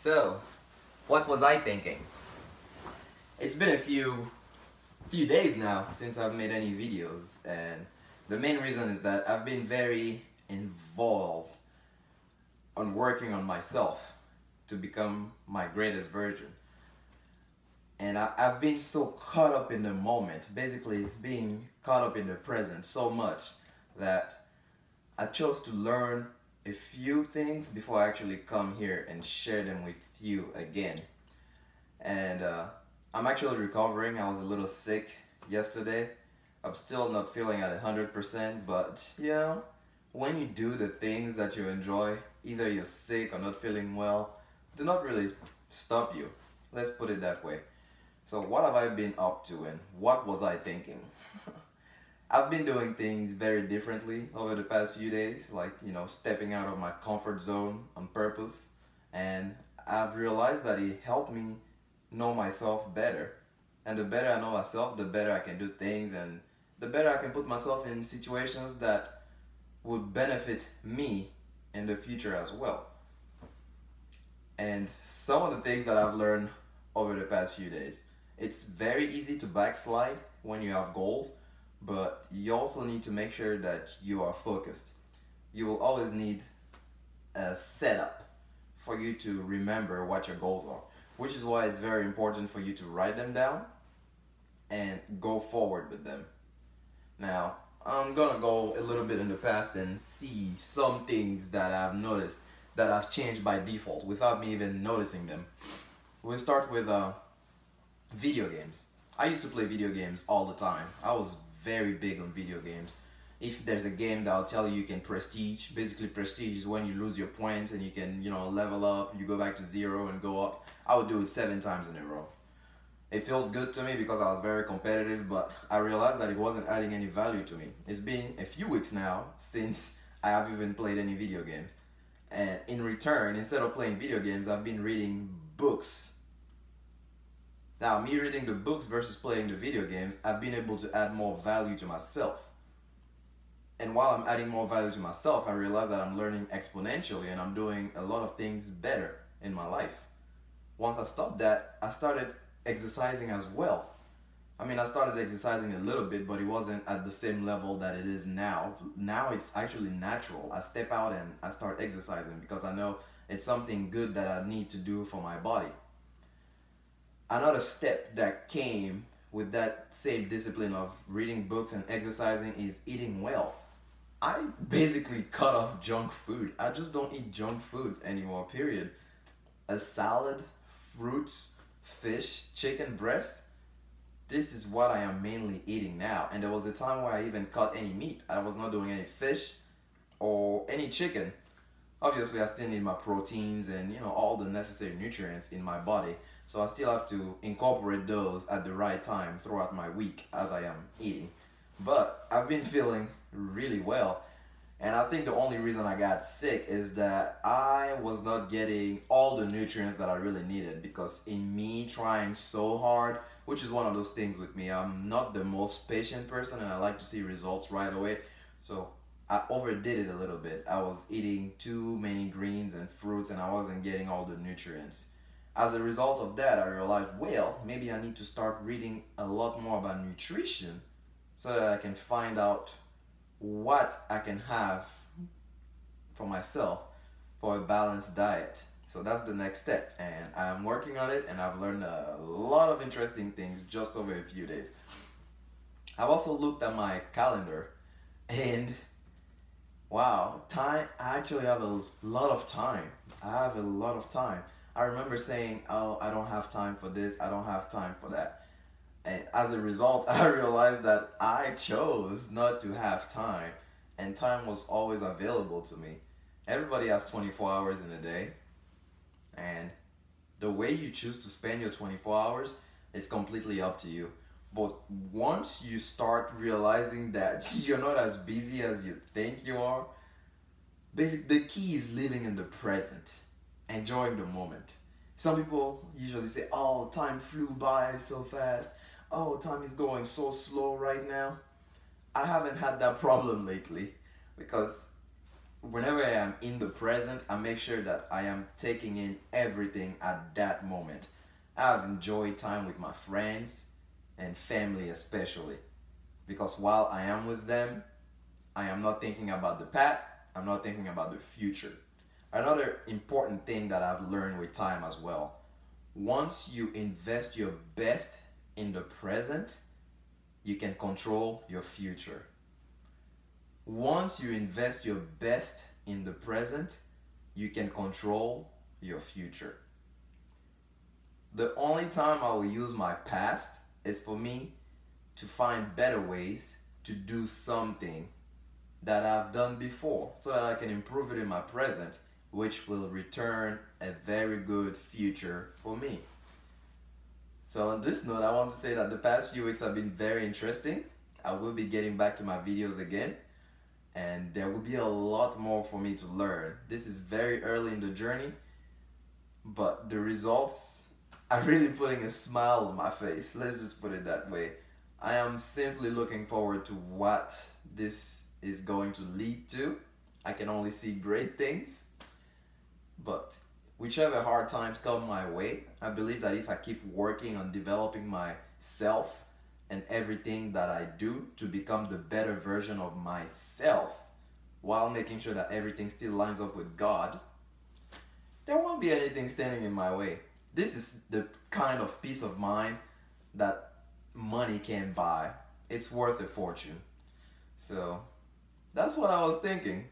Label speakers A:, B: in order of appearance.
A: So, what was I thinking? It's been a few days now since I've made any videos, and the main reason is that I've been very involved on working on myself to become my greatest version. And I've been so caught up in the moment. Basically, it's being caught up in the present so much that I chose to learn a few things before I actually come here and share them with you again. And I'm actually recovering. I was a little sick yesterday. I'm still not feeling at 100%, but you know, when you do the things that you enjoy, either you're sick or not feeling well, do not really stop you. Let's put it that way. So what have I been up to and what was I thinking? I've been doing things very differently over the past few days, like, you know, stepping out of my comfort zone on purpose, and I've realized that it helped me know myself better. And the better I know myself, the better I can do things, and the better I can put myself in situations that would benefit me in the future as well. And some of the things that I've learned over the past few days: it's very easy to backslide when you have goals, but you also need to make sure that you are focused. You will always need a setup for you to remember what your goals are, which is why it's very important for you to write them down and go forward with them. Now, I'm gonna go a little bit in the past and see some things that I've noticed that have changed by default without me even noticing them. We'll start with video games. I used to play video games all the time. I was very big on video games. If there's a game that'll tell you can prestige, basically prestige is when you lose your points and you can, you know, level up, you go back to 0 and go up. I would do it 7 times in a row. It feels good to me because I was very competitive, but I realized that it wasn't adding any value to me. It's been a few weeks now since I have even played any video games. And in return, instead of playing video games, I've been reading books. Now, me reading the books versus playing the video games, I've been able to add more value to myself. And while I'm adding more value to myself, I realize that I'm learning exponentially and I'm doing a lot of things better in my life. Once I stopped that, I started exercising as well. I mean, I started exercising a little bit, but it wasn't at the same level that it is now. Now it's actually natural. I step out and I start exercising because I know it's something good that I need to do for my body. Another step that came with that same discipline of reading books and exercising is eating well. I basically cut off junk food. I just don't eat junk food anymore, period. A salad, fruits, fish, chicken breast. This is what I am mainly eating now. And there was a time where I even cut any meat. I was not doing any fish or any chicken. Obviously, I still need my proteins and, you know, all the necessary nutrients in my body. So I still have to incorporate those at the right time throughout my week as I am eating. But I've been feeling really well. And I think the only reason I got sick is that I was not getting all the nutrients that I really needed, because in me trying so hard, which is one of those things with me, I'm not the most patient person and I like to see results right away. So I overdid it a little bit. I was eating too many greens and fruits and I wasn't getting all the nutrients. As a result of that, I realized, well, maybe I need to start reading a lot more about nutrition so that I can find out what I can have for myself for a balanced diet. So that's the next step, and I'm working on it, and I've learned a lot of interesting things just over a few days. I've also looked at my calendar, and wow, I actually have a lot of time. I have a lot of time. I remember saying, oh, I don't have time for this, I don't have time for that. And as a result, I realized that I chose not to have time, and time was always available to me. Everybody has 24 hours in a day, and the way you choose to spend your 24 hours is completely up to you. But once you start realizing that you're not as busy as you think you are, basically the key is living in the present, enjoying the moment. Some people usually say, oh, time flew by so fast. Oh, time is going so slow right now. I haven't had that problem lately because whenever I am in the present, I make sure that I am taking in everything at that moment. I've enjoyed time with my friends and family especially, because while I am with them, I am not thinking about the past, I'm not thinking about the future. Another important thing that I've learned with time as well, once you invest your best in the present, you can control your future. Once you invest your best in the present, you can control your future. The only time I will use my past is for me to find better ways to do something that I've done before so that I can improve it in my present, which will return a very good future for me. So on this note, I want to say that the past few weeks have been very interesting. I will be getting back to my videos again, and there will be a lot more for me to learn. This is very early in the journey, but the results are really putting a smile on my face. Let's just put it that way. I am simply looking forward to what this is going to lead to. I can only see great things, but whichever hard times come my way, I believe that if I keep working on developing myself and everything that I do to become the better version of myself, while making sure that everything still lines up with God, there won't be anything standing in my way. This is the kind of peace of mind that money can't buy. It's worth a fortune. So that's what I was thinking.